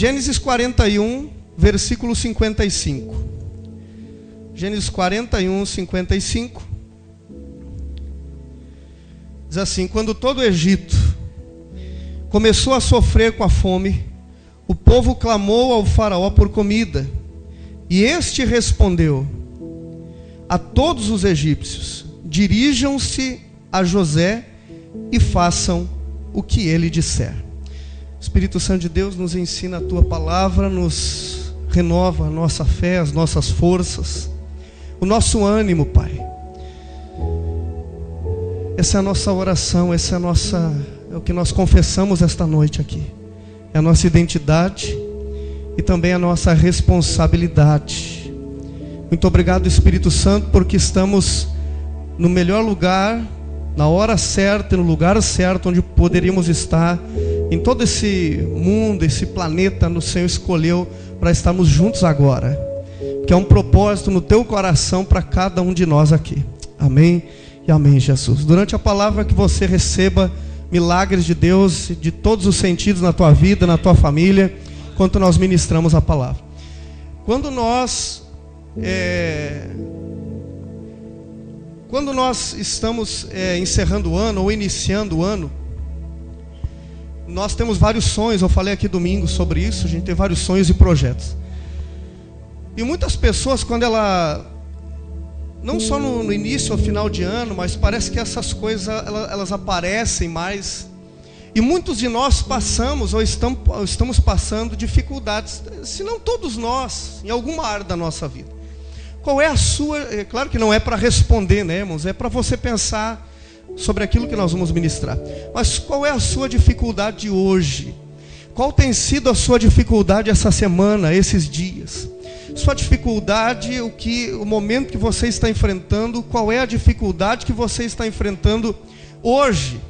Gênesis 41, versículo 55. Gênesis 41, 55. Diz assim: quando todo o Egito começou a sofrer com a fome, o povo clamou ao faraó por comida. E este respondeu a todos os egípcios: dirijam-se a José e façam o que ele disser. Espírito Santo de Deus, nos ensina a tua palavra, nos renova a nossa fé, as nossas forças, o nosso ânimo, Pai. Essa é a nossa oração, é o que nós confessamos esta noite aqui. É a nossa identidade e também a nossa responsabilidade. Muito obrigado, Espírito Santo, porque estamos no melhor lugar, na hora certa e no lugar certo onde poderíamos estar. Em todo esse mundo, esse planeta, o Senhor escolheu para estarmos juntos agora. Que é um propósito no teu coração para cada um de nós aqui. Amém e amém, Jesus. Durante a palavra, que você receba milagres de Deus, de todos os sentidos na tua vida, na tua família, enquanto nós ministramos a palavra. Quando nós estamos encerrando o ano ou iniciando o ano, nós temos vários sonhos. Eu falei aqui domingo sobre isso. A gente tem vários sonhos e projetos. E muitas pessoas, quando não só no início ou final de ano, mas parece que essas coisas elas aparecem mais. E muitos de nós passamos ou estamos passando dificuldades, se não todos nós, em alguma área da nossa vida. Qual é a sua? É claro que não é para responder, né, irmãos? É para você pensar sobre aquilo que nós vamos ministrar. Mas qual é a sua dificuldade hoje? Qual tem sido a sua dificuldade essa semana, esses dias? Sua dificuldade, o momento que você está enfrentando, qual é a dificuldade que você está enfrentando hoje?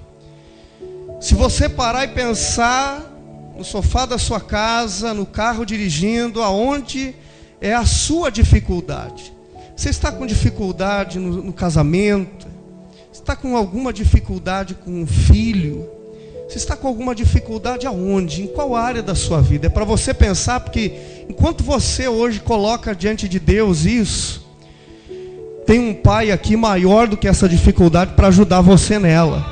Se você parar e pensar no sofá da sua casa, no carro dirigindo, aonde é a sua dificuldade? Você está com dificuldade no casamento? Você está com alguma dificuldade com um filho? Você está com alguma dificuldade aonde? Em qual área da sua vida? É para você pensar, porque enquanto você hoje coloca diante de Deus isso, tem um Pai aqui maior do que essa dificuldade para ajudar você nela.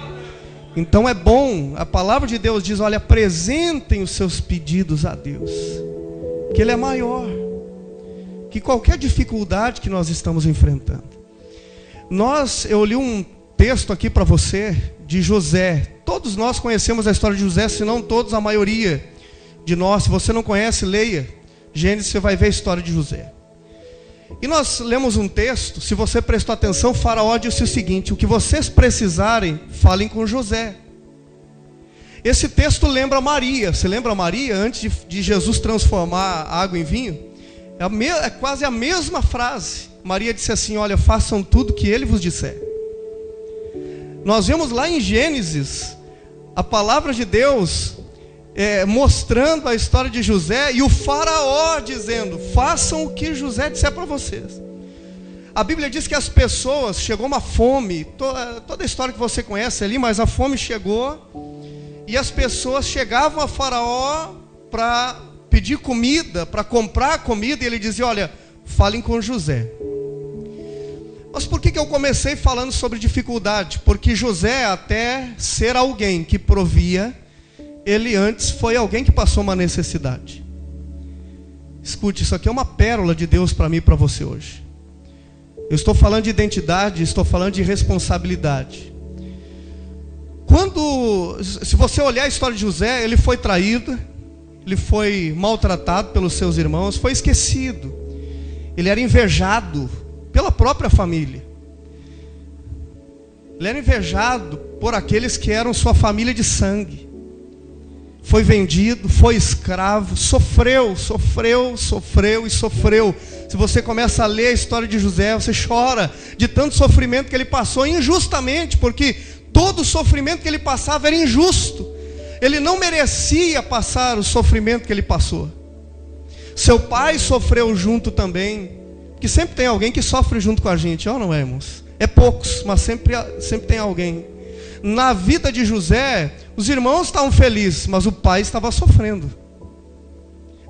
Então é bom, a palavra de Deus diz: olha, apresentem os seus pedidos a Deus, que Ele é maior que qualquer dificuldade que nós estamos enfrentando. Eu li um texto aqui para você de José. Todos nós conhecemos a história de José, se não todos, a maioria de nós. Se você não conhece, leia Gênesis, você vai ver a história de José. E nós lemos um texto, se você prestou atenção, Faraó disse o seguinte: o que vocês precisarem, falem com José. Esse texto lembra Maria. Você lembra Maria, antes de Jesus transformar a água em vinho? É quase a mesma frase. Maria disse assim: olha, façam tudo que ele vos disser. Nós vemos lá em Gênesis a palavra de Deus mostrando a história de José, e o Faraó dizendo: façam o que José disser para vocês. A Bíblia diz que as pessoas, chegou uma fome, toda a história que você conhece ali, mas a fome chegou, e as pessoas chegavam a Faraó para pedir comida, para comprar comida, e ele dizia: olha, falem com José. Mas por que eu comecei falando sobre dificuldade? Porque José, até ser alguém que provia, ele antes foi alguém que passou uma necessidade. Escute, isso aqui é uma pérola de Deus para mim e para você hoje. Eu estou falando de identidade, estou falando de responsabilidade. Se você olhar a história de José, ele foi traído, ele foi maltratado pelos seus irmãos, foi esquecido. Ele era invejado pela própria família. Ele era invejado por aqueles que eram sua família de sangue. Foi vendido, foi escravo, sofreu. Se você começa a ler a história de José, você chora de tanto sofrimento que ele passou injustamente, porque todo o sofrimento que ele passava era injusto. Ele não merecia passar o sofrimento que ele passou. Seu pai sofreu junto também, que sempre tem alguém que sofre junto com a gente, não é, irmãos? É poucos, mas sempre tem alguém. Na vida de José, os irmãos estavam felizes, mas o pai estava sofrendo.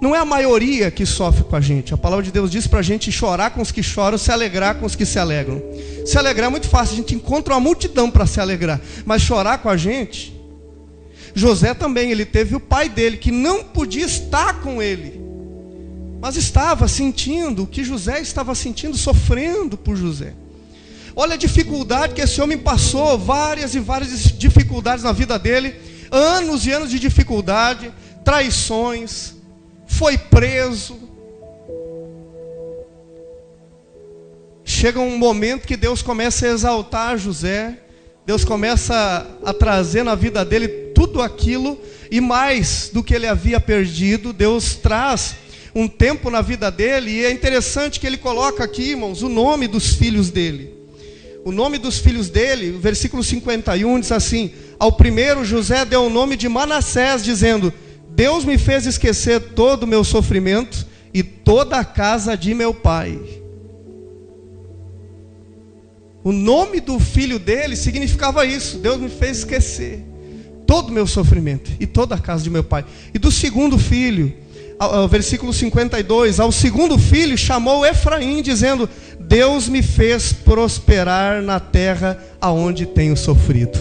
Não é a maioria que sofre com a gente. A palavra de Deus diz para a gente chorar com os que choram, se alegrar com os que se alegram. Se alegrar é muito fácil, a gente encontra uma multidão para se alegrar. Mas chorar com a gente... José também, ele teve o pai dele, que não podia estar com ele. Mas estava sentindo o que José estava sentindo, sofrendo por José. Olha a dificuldade que esse homem passou, várias e várias dificuldades na vida dele. Anos e anos de dificuldade, traições, foi preso. Chega um momento que Deus começa a exaltar José. Deus começa a trazer na vida dele tudo aquilo e mais do que ele havia perdido. Deus traz um tempo na vida dele, e é interessante que ele coloca aqui, irmãos, o nome dos filhos dele. O nome dos filhos dele, o versículo 51 diz assim: ao primeiro José deu o nome de Manassés, dizendo: Deus me fez esquecer todo o meu sofrimento e toda a casa de meu pai. O nome do filho dele significava isso: Deus me fez esquecer todo o meu sofrimento e toda a casa de meu pai. E do segundo filho, versículo 52, ao segundo filho chamou Efraim, dizendo: Deus me fez prosperar na terra aonde tenho sofrido.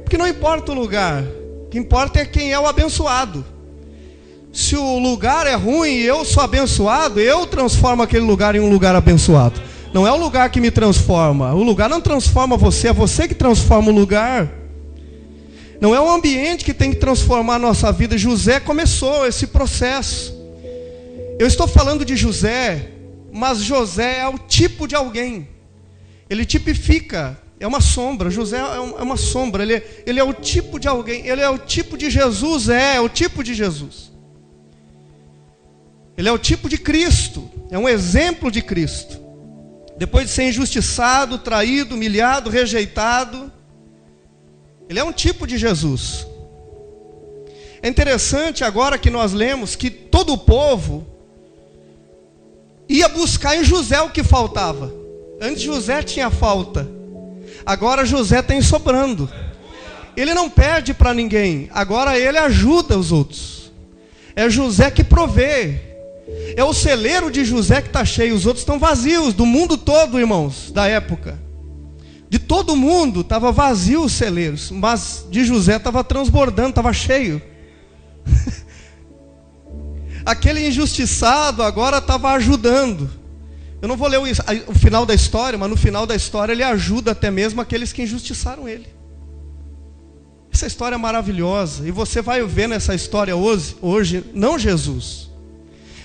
Porque não importa o lugar, o que importa é quem é o abençoado. Se o lugar é ruim e eu sou abençoado, eu transformo aquele lugar em um lugar abençoado. Não é o lugar que me transforma, o lugar não transforma você, é você que transforma o lugar. Não é o ambiente que tem que transformar a nossa vida. José começou esse processo. Eu estou falando de José, mas José é o tipo de alguém. Ele tipifica, é uma sombra. José é uma sombra, ele é o tipo de alguém. Ele é o tipo de Jesus, é o tipo de Jesus. Ele é o tipo de Cristo, é um exemplo de Cristo. Depois de ser injustiçado, traído, humilhado, rejeitado, ele é um tipo de Jesus. É interessante agora que nós lemos que todo o povo ia buscar em José o que faltava. Antes José tinha falta, agora José tem sobrando. Ele não perde para ninguém, agora ele ajuda os outros. É José que provê. É o celeiro de José que está cheio, os outros estão vazios. Do mundo todo, irmãos, da época, de todo mundo estava vazio os celeiros, mas de José estava transbordando, estava cheio. Aquele injustiçado agora estava ajudando. Eu não vou ler o final da história, mas no final da história ele ajuda até mesmo aqueles que injustiçaram ele. Essa história é maravilhosa, e você vai ver nessa história hoje não Jesus.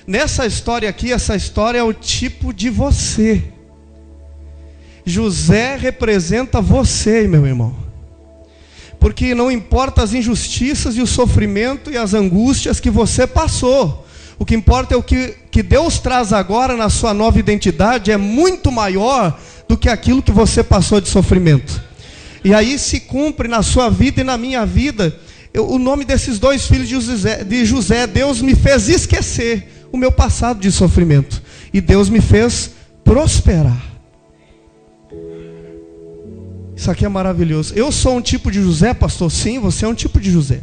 Nessa história aqui, essa história é o tipo de você. José representa você, meu irmão. Porque não importa as injustiças e o sofrimento e as angústias que você passou. O que importa é o que Deus traz agora na sua nova identidade é muito maior do que aquilo que você passou de sofrimento. E aí se cumpre na sua vida e na minha vida o nome desses dois filhos de José. Deus me fez esquecer o meu passado de sofrimento, e Deus me fez prosperar. Isso aqui é maravilhoso. Eu sou um tipo de José, pastor? Sim, você é um tipo de José.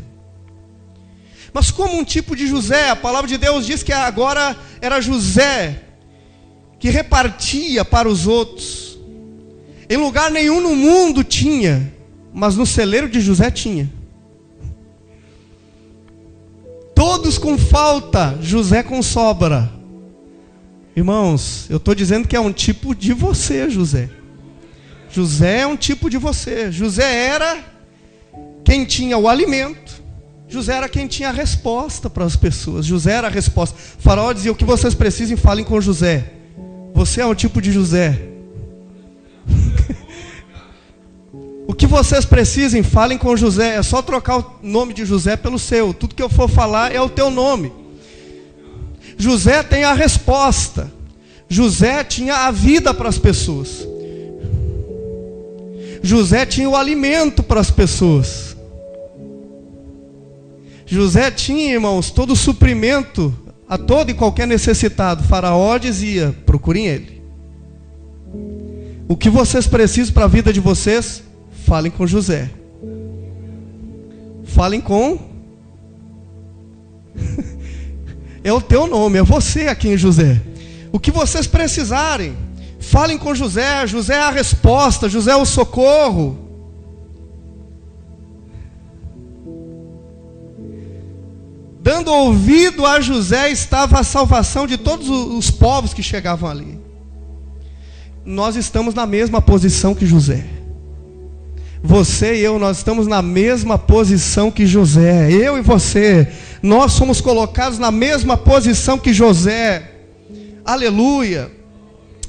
Mas como um tipo de José? A palavra de Deus diz que agora era José que repartia para os outros. Em lugar nenhum no mundo tinha, mas no celeiro de José tinha. Todos com falta, José com sobra. Irmãos, eu estou dizendo que é um tipo de você, José. José é um tipo de você. José era quem tinha o alimento. José era quem tinha a resposta para as pessoas. José era a resposta. O faraó dizia: o que vocês precisem, falem com José. Você é um tipo de José. O que vocês precisem, falem com José. É só trocar o nome de José pelo seu. Tudo que eu for falar é o teu nome. José tem a resposta. José tinha a vida para as pessoas. José tinha o alimento para as pessoas. José tinha, irmãos, todo o suprimento a todo e qualquer necessitado. O faraó dizia: procurem ele. O que vocês precisam para a vida de vocês, falem com José. Falem com... É o teu nome, é você aqui em José. O que vocês precisarem, falem com José. José é a resposta, José é o socorro. Dando ouvido a José estava a salvação de todos os povos que chegavam ali. Nós estamos na mesma posição que José. Você e eu, nós estamos na mesma posição que José. Eu e você, nós somos colocados na mesma posição que José. Aleluia.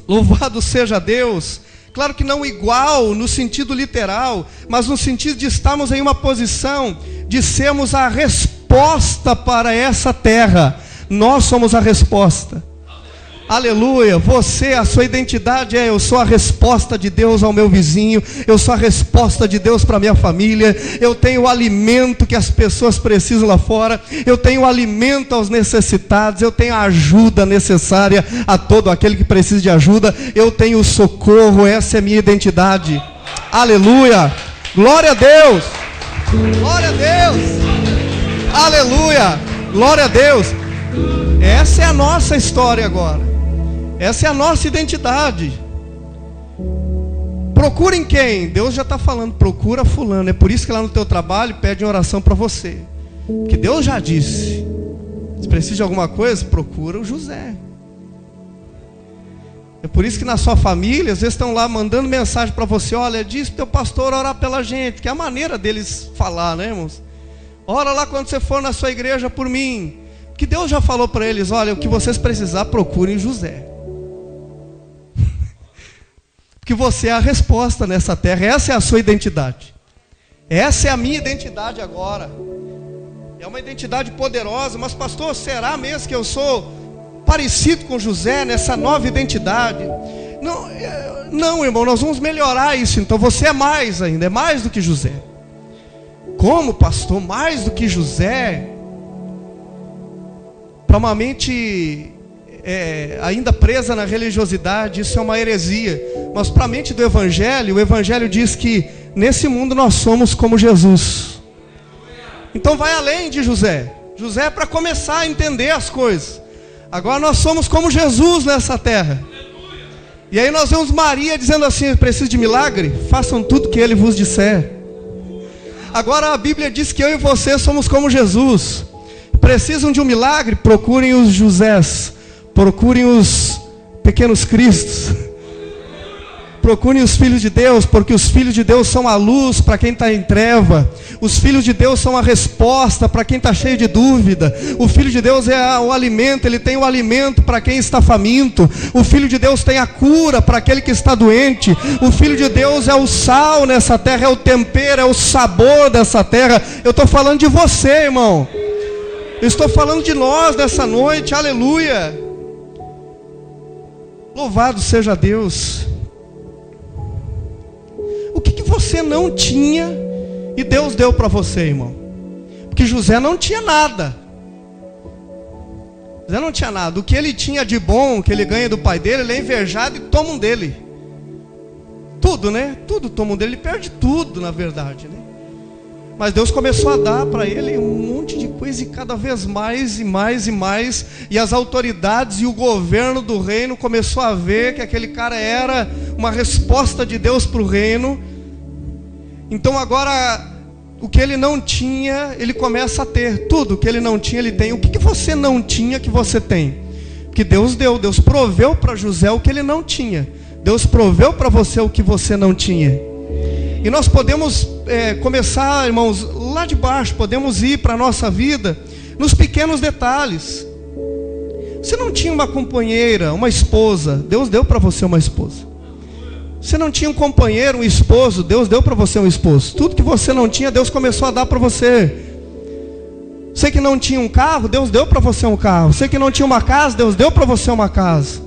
Louvado seja Deus. Claro que não igual no sentido literal, mas no sentido de estarmos em uma posição de sermos a resposta para essa terra. Nós somos a resposta. Aleluia. Você, a sua identidade é: eu sou a resposta de Deus ao meu vizinho, eu sou a resposta de Deus para a minha família, eu tenho o alimento que as pessoas precisam lá fora, eu tenho o alimento aos necessitados, eu tenho a ajuda necessária a todo aquele que precisa de ajuda, eu tenho o socorro. Essa é a minha identidade. Aleluia. Glória a Deus. Glória a Deus. Aleluia. Glória a Deus. Essa é a nossa história agora. Essa é a nossa identidade. Procurem quem? Deus já está falando, procura fulano. É por isso que lá no teu trabalho pedem oração para você, porque Deus já disse. Se precisa de alguma coisa, procura o José. É por isso que na sua família, às vezes estão lá mandando mensagem para você: olha, diz para o teu pastor orar pela gente, que é a maneira deles falar, né, irmãos? Ora lá quando você for na sua igreja por mim. Que Deus já falou para eles: olha, o que vocês precisar, procurem José. Porque você é a resposta nessa terra. Essa é a sua identidade. Essa é a minha identidade agora. É uma identidade poderosa. Mas pastor, será mesmo que eu sou parecido com José nessa nova identidade? Não, irmão, nós vamos melhorar isso. Então você é mais ainda, é mais do que José. Como, pastor? Mais do que José? Para uma mente ainda presa na religiosidade, isso é uma heresia. Mas para a mente do Evangelho, o Evangelho diz que nesse mundo nós somos como Jesus. Então vai além de José. José é para começar a entender as coisas. Agora nós somos como Jesus nessa terra. E aí nós vemos Maria dizendo assim: preciso de milagre? Façam tudo que ele vos disser. Agora a Bíblia diz que eu e você somos como Jesus. Precisam de um milagre? Procurem os Josés, procurem os pequenos Cristos, procurem os filhos de Deus, porque os filhos de Deus são a luz para quem está em treva, os filhos de Deus são a resposta para quem está cheio de dúvida, o filho de Deus é o alimento, ele tem o alimento para quem está faminto, o filho de Deus tem a cura para aquele que está doente, o filho de Deus é o sal nessa terra, é o tempero, é o sabor dessa terra. Eu estou falando de você, irmão. Eu estou falando de nós nessa noite, aleluia. Louvado seja Deus. O que você não tinha e Deus deu para você, irmão? Porque José não tinha nada. José não tinha nada. O que ele tinha de bom, que ele ganha do pai dele, ele é invejado e tomam dele. Tudo, né? Tudo tomam dele, ele perde tudo, na verdade, né? Mas Deus começou a dar para ele um monte de coisa, e cada vez mais e mais e mais. E as autoridades e o governo do reino começou a ver que aquele cara era uma resposta de Deus para o reino. Então agora, o que ele não tinha, ele começa a ter. Tudo que ele não tinha, ele tem. O que você não tinha que você tem? Porque Deus deu, Deus proveu para José o que ele não tinha. Deus proveu para você o que você não tinha. E nós podemos começar, irmãos, lá de baixo. Podemos ir para a nossa vida nos pequenos detalhes. Você não tinha uma companheira, uma esposa, Deus deu para você uma esposa. Você não tinha um companheiro, um esposo, Deus deu para você um esposo. Tudo que você não tinha, Deus começou a dar para você. Você que não tinha um carro, Deus deu para você um carro. Você que não tinha uma casa, Deus deu para você uma casa.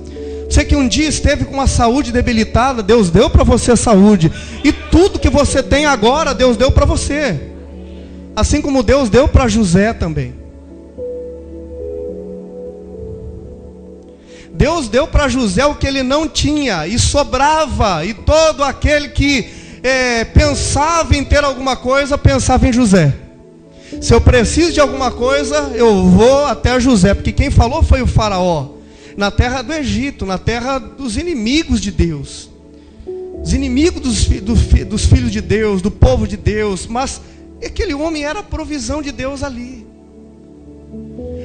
Você que um dia esteve com uma saúde debilitada, Deus deu para você saúde. E tudo que você tem agora, Deus deu para você. Assim como Deus deu para José também. Deus deu para José o que ele não tinha, e sobrava. E todo aquele que pensava em ter alguma coisa, pensava em José. Se eu preciso de alguma coisa, eu vou até José, porque quem falou foi o faraó, na terra do Egito, na terra dos inimigos de Deus, os inimigos dos filhos de Deus, do povo de Deus. Mas aquele homem era a provisão de Deus ali.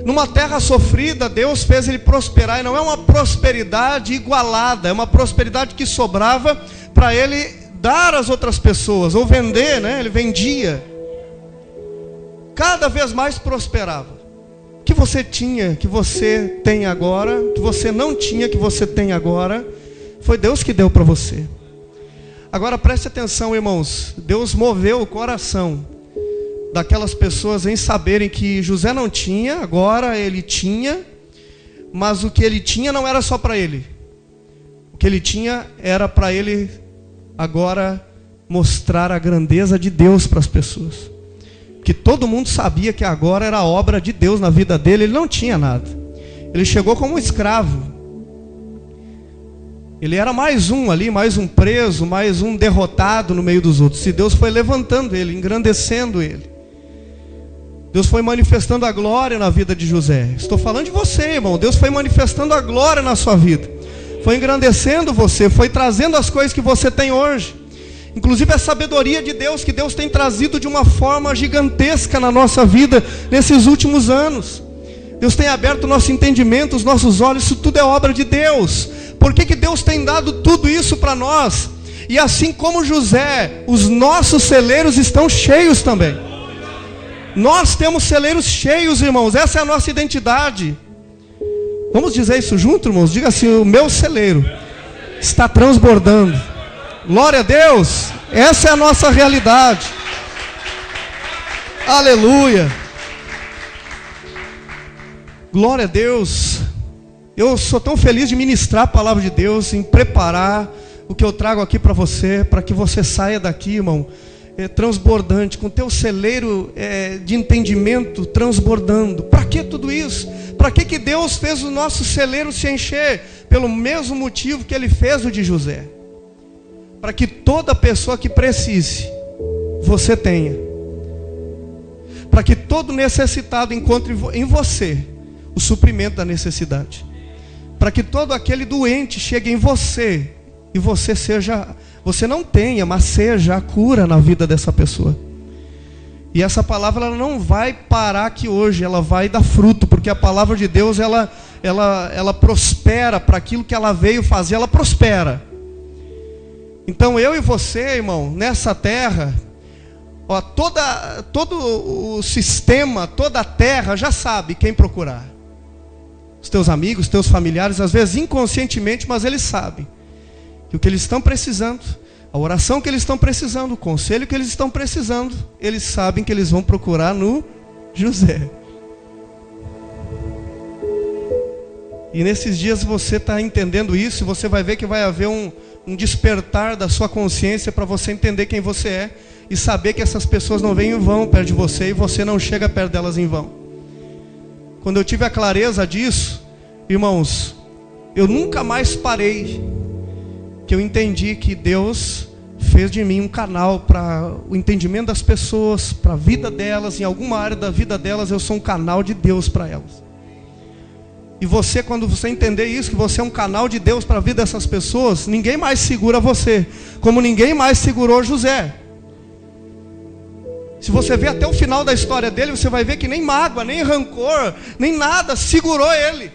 Numa terra sofrida, Deus fez ele prosperar, e não é uma prosperidade igualada, é uma prosperidade que sobrava para ele dar às outras pessoas, ou vender, né? Ele vendia. Cada vez mais prosperava. O que você tinha, que você tem agora, que você não tinha, que você tem agora, foi Deus que deu para você. Agora preste atenção, irmãos. Deus moveu o coração daquelas pessoas em saberem que José não tinha, agora ele tinha, mas o que ele tinha não era só para ele. O que ele tinha era para ele agora mostrar a grandeza de Deus para as pessoas. Que todo mundo sabia que agora era a obra de Deus na vida dele. Ele não tinha nada. Ele chegou como um escravo. Ele era mais um ali, mais um preso, mais um derrotado no meio dos outros. E Deus foi levantando ele, engrandecendo ele. Deus foi manifestando a glória na vida de José. Estou falando de você, irmão. Deus foi manifestando a glória na sua vida. Foi engrandecendo você, foi trazendo as coisas que você tem hoje. Inclusive a sabedoria de Deus, que Deus tem trazido de uma forma gigantesca na nossa vida nesses últimos anos. Deus tem aberto o nosso entendimento, os nossos olhos. Isso tudo é obra de Deus. Por que Deus tem dado tudo isso para nós? E assim como José, os nossos celeiros estão cheios também. Nós temos celeiros cheios, irmãos. Essa é a nossa identidade. Vamos dizer isso junto, irmãos? Diga assim: o meu celeiro está transbordando. Glória a Deus. Essa é a nossa realidade. Aleluia. Glória a Deus. Eu sou tão feliz de ministrar a palavra de Deus, em preparar o que eu trago aqui para você, para que você saia daqui, irmão, transbordante, com o teu celeiro de entendimento transbordando. Para que tudo isso? Para que Deus fez o nosso celeiro se encher? Pelo mesmo motivo que Ele fez o de José. Para que toda pessoa que precise, você tenha. Para que todo necessitado encontre em você o suprimento da necessidade. Para que todo aquele doente chegue em você e você não tenha, mas seja a cura na vida dessa pessoa. E essa palavra ela não vai parar aqui hoje, ela vai dar fruto, porque a palavra de Deus ela prospera para aquilo que ela veio fazer, ela prospera. Então eu e você, irmão, nessa terra, ó, todo o sistema, toda a terra já sabe quem procurar. Os teus amigos, os teus familiares, às vezes inconscientemente, mas eles sabem que o que eles estão precisando, a oração que eles estão precisando, o conselho que eles estão precisando, eles sabem que eles vão procurar no José. E nesses dias você está entendendo isso, e você vai ver que vai haver um despertar da sua consciência para você entender quem você é e saber que essas pessoas não vêm em vão perto de você e você não chega perto delas em vão. Quando eu tive a clareza disso, irmãos, eu nunca mais parei, que eu entendi que Deus fez de mim um canal para o entendimento das pessoas, para a vida delas, em alguma área da vida delas eu sou um canal de Deus para elas. E você, quando você entender isso, que você é um canal de Deus para a vida dessas pessoas, ninguém mais segura você, como ninguém mais segurou José. Se você ver até o final da história dele, você vai ver que nem mágoa, nem rancor, nem nada segurou ele.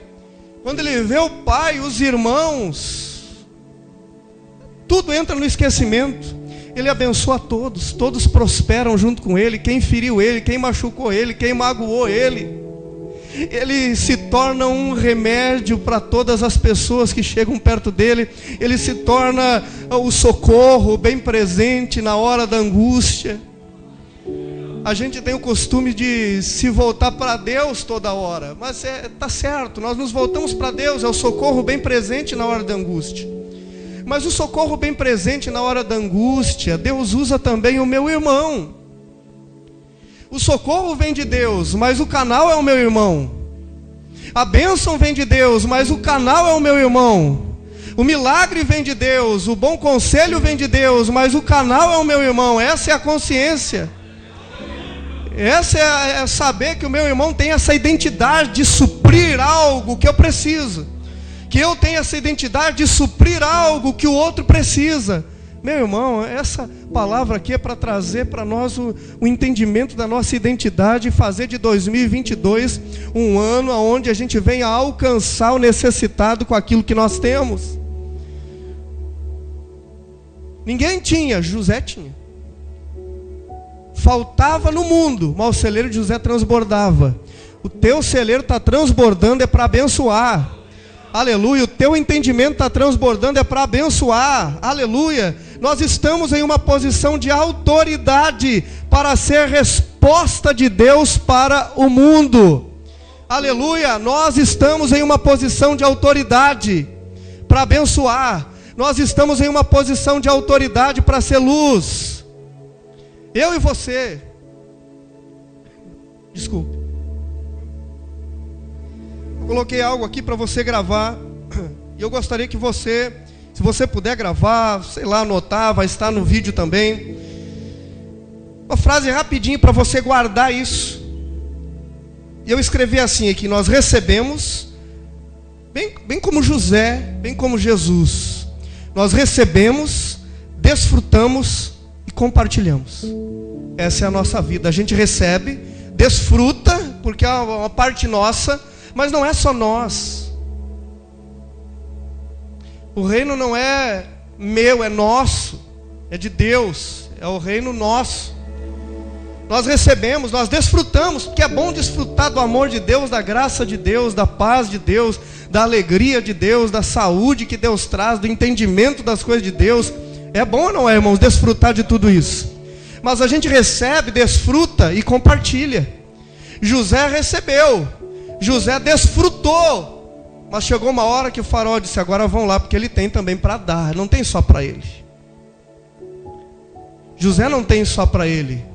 Quando ele vê o pai, os irmãos, tudo entra no esquecimento. Ele abençoa todos, todos prosperam junto com ele. Quem feriu ele, quem machucou ele, quem magoou ele, ele se torna um remédio para todas as pessoas que chegam perto dele. Ele se torna o socorro bem presente na hora da angústia. A gente tem o costume de se voltar para Deus toda hora, mas tá certo, nós nos voltamos para Deus, é o socorro bem presente na hora da angústia. Mas o socorro bem presente na hora da angústia, Deus usa também o meu irmão. O socorro vem de Deus, mas o canal é o meu irmão. A bênção vem de Deus, mas o canal é o meu irmão. O milagre vem de Deus, o bom conselho vem de Deus, mas o canal é o meu irmão. Essa é a consciência. Essa é saber que o meu irmão tem essa identidade de suprir algo que eu preciso. Que eu tenho essa identidade de suprir algo que o outro precisa. Meu irmão, essa palavra aqui é para trazer para nós o entendimento da nossa identidade e fazer de 2022 um ano onde a gente venha alcançar o necessitado com aquilo que nós temos. Ninguém tinha, José tinha. Faltava no mundo, mas o celeiro de José transbordava. O teu celeiro está transbordando, é para abençoar. Aleluia, o teu entendimento está transbordando, é para abençoar. Aleluia, nós estamos em uma posição de autoridade para ser resposta de Deus para o mundo. Aleluia, nós estamos em uma posição de autoridade para abençoar. Nós estamos em uma posição de autoridade para ser luz. Eu e você. Desculpe. Eu coloquei algo aqui para você gravar. E eu gostaria que você, se você puder gravar, sei lá, anotar, vai estar no vídeo também. Uma frase rapidinho para você guardar isso. E eu escrevi assim aqui: nós recebemos, bem como José, bem como Jesus. Nós recebemos, desfrutamos e compartilhamos. Essa é a nossa vida. A gente recebe, desfruta, porque é uma parte nossa, mas não é só nós. O reino não é meu, é nosso, é de Deus, é o reino nosso. Nós recebemos, nós desfrutamos, porque é bom desfrutar do amor de Deus, da graça de Deus, da paz de Deus, da alegria de Deus, da saúde que Deus traz, do entendimento das coisas de Deus. É bom ou não é, irmãos, desfrutar de tudo isso? Mas a gente recebe, desfruta e compartilha. José recebeu, José desfrutou, mas chegou uma hora que o faraó disse: agora vão lá, porque ele tem também para dar, não tem só para ele. José não tem só para ele.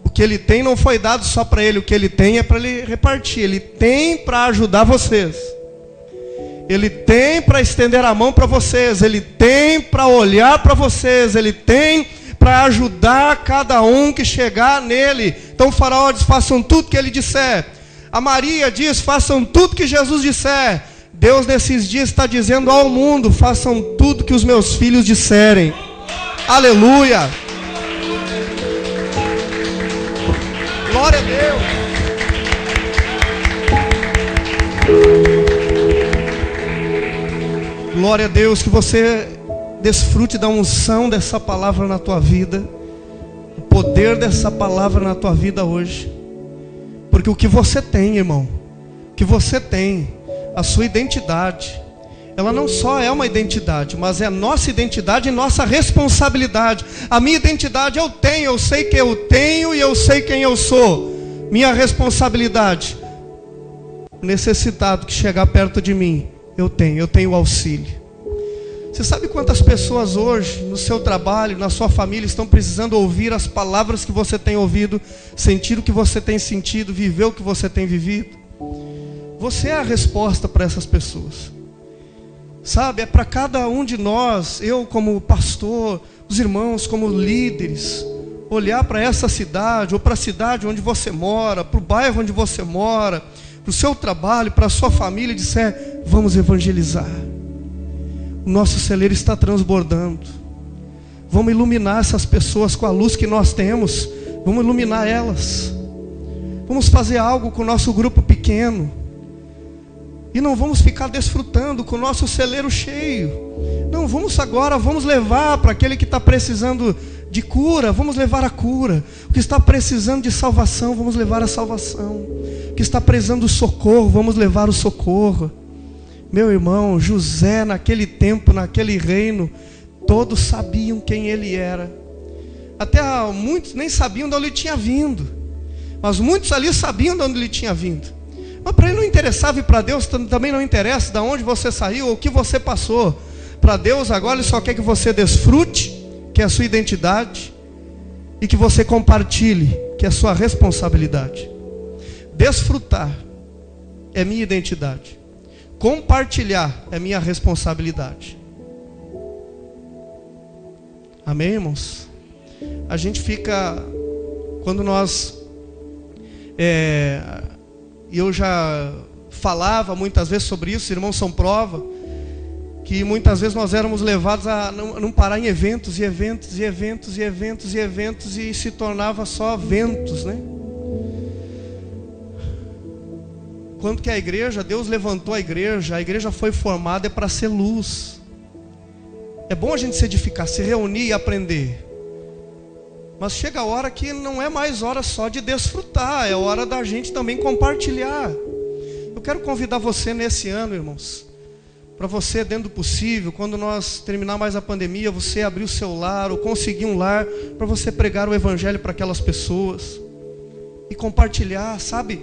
O que ele tem não foi dado só para ele, o que ele tem é para ele repartir. Ele tem para ajudar vocês. Ele tem para estender a mão para vocês. Ele tem para olhar para vocês. Ele tem para ajudar cada um que chegar nele. Então o faraó diz: façam tudo que ele disser. A Maria diz: façam tudo que Jesus disser. Deus nesses dias está dizendo ao mundo: façam tudo que os meus filhos disserem. Aleluia. Glória a Deus. Glória a Deus, que você desfrute da unção dessa palavra na tua vida, o poder dessa palavra na tua vida hoje. Porque o que você tem, irmão, o que você tem, a sua identidade, ela não só é uma identidade, mas é nossa identidade e nossa responsabilidade. A minha identidade eu tenho, eu sei que eu tenho e eu sei quem eu sou. Minha responsabilidade, o necessitado que chegar perto de mim, eu tenho o auxílio. Você sabe quantas pessoas hoje, no seu trabalho, na sua família, estão precisando ouvir as palavras que você tem ouvido, sentir o que você tem sentido, viver o que você tem vivido? Você é a resposta para essas pessoas. Sabe, é para cada um de nós, eu como pastor, os irmãos como líderes, olhar para essa cidade, ou para a cidade onde você mora, para o bairro onde você mora, para o seu trabalho, para a sua família, e dizer: vamos evangelizar. O nosso celeiro está transbordando. Vamos iluminar essas pessoas com a luz que nós temos. Vamos iluminar elas. Vamos fazer algo com o nosso grupo pequeno. E não vamos ficar desfrutando com o nosso celeiro cheio. Não, vamos levar para aquele que está precisando de cura, vamos levar a cura. O que está precisando de salvação, vamos levar a salvação. O que está precisando de socorro, vamos levar o socorro. Meu irmão, José naquele tempo, naquele reino, todos sabiam quem ele era. Até muitos nem sabiam de onde ele tinha vindo. Mas muitos ali sabiam de onde ele tinha vindo. Mas para ele não interessava, e para Deus também não interessa de onde você saiu ou o que você passou. Para Deus agora Ele só quer que você desfrute, que é a sua identidade, e que você compartilhe, que é a sua responsabilidade. Desfrutar é minha identidade. Compartilhar é minha responsabilidade. Amém, irmãos? A gente fica, quando nós E eu já falava muitas vezes sobre isso, irmãos são prova, que muitas vezes nós éramos levados a não parar em eventos, e se tornava só ventos, né? Quanto que a igreja, Deus levantou a igreja foi formada para ser luz. É bom a gente se edificar, se reunir e aprender. Mas chega a hora que não é mais hora só de desfrutar, é hora da gente também compartilhar. Eu quero convidar você nesse ano, irmãos, para você, dentro do possível, quando nós terminar mais a pandemia, você abrir o seu lar, ou conseguir um lar, para você pregar o evangelho para aquelas pessoas. E compartilhar, sabe?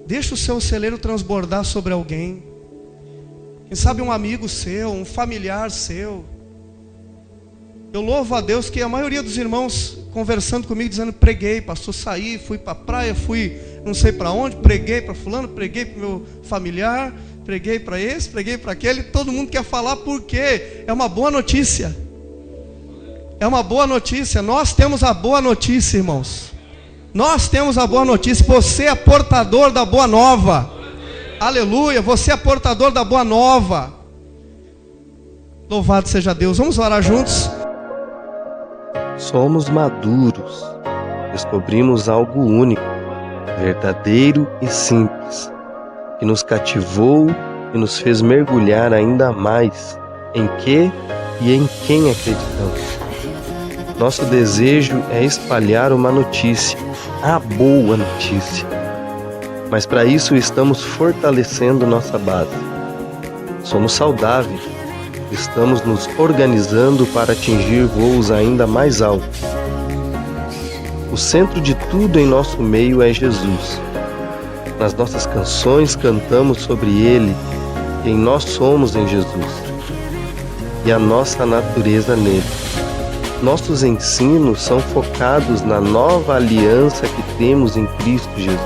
Deixa o seu celeiro transbordar sobre alguém. Quem sabe um amigo seu, um familiar seu. Eu louvo a Deus que a maioria dos irmãos conversando comigo, dizendo: preguei, pastor, saí, fui para a praia, fui não sei para onde, preguei para fulano, preguei para o meu familiar, preguei para esse, preguei para aquele. Todo mundo quer falar porque é uma boa notícia. É uma boa notícia. Nós temos a boa notícia, irmãos. Nós temos a boa notícia. Você é portador da boa nova. Aleluia, você é portador da boa nova. Louvado seja Deus. Vamos orar juntos. Somos maduros, descobrimos algo único, verdadeiro e simples, que nos cativou e nos fez mergulhar ainda mais em que e em quem acreditamos. Nosso desejo é espalhar uma notícia, a boa notícia. Mas para isso estamos fortalecendo nossa base. Somos saudáveis. Estamos nos organizando para atingir voos ainda mais altos. O centro de tudo em nosso meio é Jesus. Nas nossas canções cantamos sobre Ele, quem nós somos em Jesus, e a nossa natureza nele. Nossos ensinos são focados na nova aliança que temos em Cristo Jesus,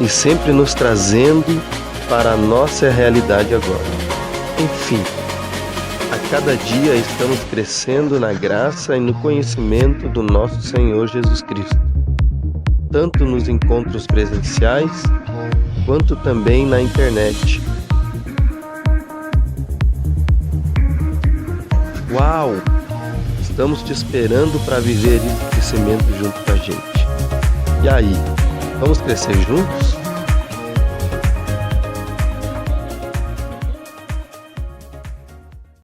e sempre nos trazendo para a nossa realidade agora. Enfim, a cada dia estamos crescendo na graça e no conhecimento do nosso Senhor Jesus Cristo, tanto nos encontros presenciais, quanto também na internet. Uau! Estamos te esperando para viver esse crescimento junto com a gente. E aí, vamos crescer juntos?